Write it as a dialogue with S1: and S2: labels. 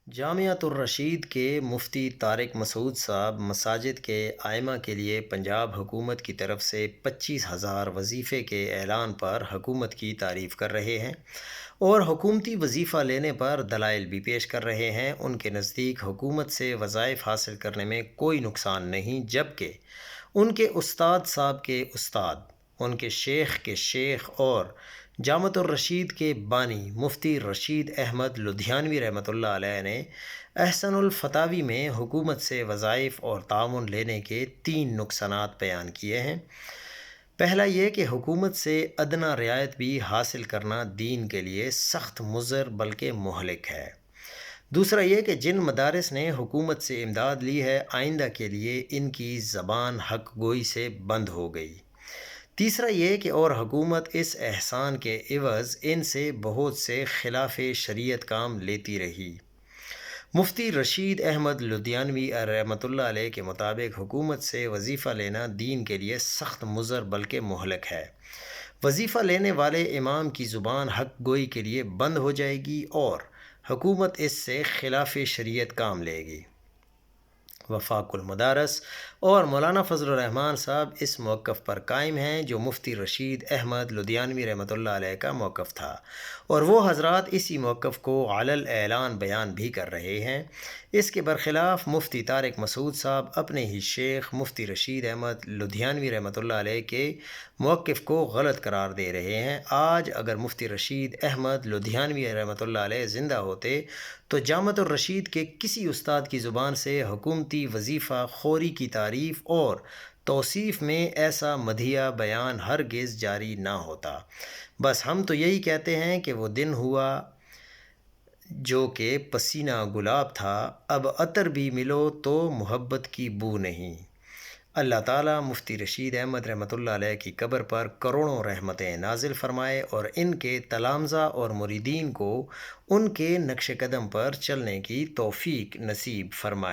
S1: جامعۃ الرشید کے مفتی طارق مسعود صاحب مساجد کے ائمہ کے لیے پنجاب حکومت کی طرف سے 25,000 وظیفے کے اعلان پر حکومت کی تعریف کر رہے ہیں اور حکومتی وظیفہ لینے پر دلائل بھی پیش کر رہے ہیں۔ ان کے نزدیک حکومت سے وظائف حاصل کرنے میں کوئی نقصان نہیں، جبکہ ان کے استاد صاحب کے استاد، ان کے شیخ اور جامعۃ الرشید کے بانی مفتی رشید احمد لدھیانوی رحمۃ اللہ علیہ نے احسن الفتاوی میں حکومت سے وظائف اور تعاون لینے کے 3 نقصانات بیان کیے ہیں۔ پہلا یہ کہ حکومت سے ادنیٰ رعایت بھی حاصل کرنا دین کے لیے سخت مضر بلکہ مہلک ہے۔ دوسرا یہ کہ جن مدارس نے حکومت سے امداد لی ہے، آئندہ کے لیے ان کی زبان حق گوئی سے بند ہو گئی۔ تیسرا یہ کہ اور حکومت اس احسان کے عوض ان سے بہت سے خلاف شریعت کام لیتی رہی۔ مفتی رشید احمد لدھیانوی رحمۃ اللہ علیہ کے مطابق حکومت سے وظیفہ لینا دین کے لیے سخت مضر بلکہ مہلک ہے۔ وظیفہ لینے والے امام کی زبان حق گوئی کے لیے بند ہو جائے گی اور حکومت اس سے خلاف شریعت کام لے گی۔ وفاق المدارس اور مولانا فضل الرحمان صاحب اس موقف پر قائم ہیں جو مفتی رشید احمد لدھیانوی رحمۃ اللہ علیہ کا موقف تھا، اور وہ حضرات اسی موقف کو علی الاعلان بیان بھی کر رہے ہیں۔ اس کے برخلاف مفتی طارق مسعود صاحب اپنے ہی شیخ مفتی رشید احمد لدھیانوی رحمۃ اللہ علیہ کے موقف کو غلط قرار دے رہے ہیں۔ آج اگر مفتی رشید احمد لدھیانوی رحمۃ اللہ علیہ زندہ ہوتے تو جامعۃ الرشید کے کسی استاد کی زبان سے حکومتی وظیفہ خوری کی تعریف اور توصیف میں ایسا مدحیہ بیان ہرگز جاری نہ ہوتا۔ بس ہم تو یہی کہتے ہیں کہ وہ دن ہوا جو کہ پسینہ گلاب تھا، اب عطر بھی ملو تو محبت کی بو نہیں۔ اللہ تعالیٰ مفتی رشید احمد رحمۃ اللہ علیہ کی قبر پر کروڑوں رحمتیں نازل فرمائے اور ان کے تلامذہ اور مریدین کو ان کے نقش قدم پر چلنے کی توفیق نصیب فرمائے۔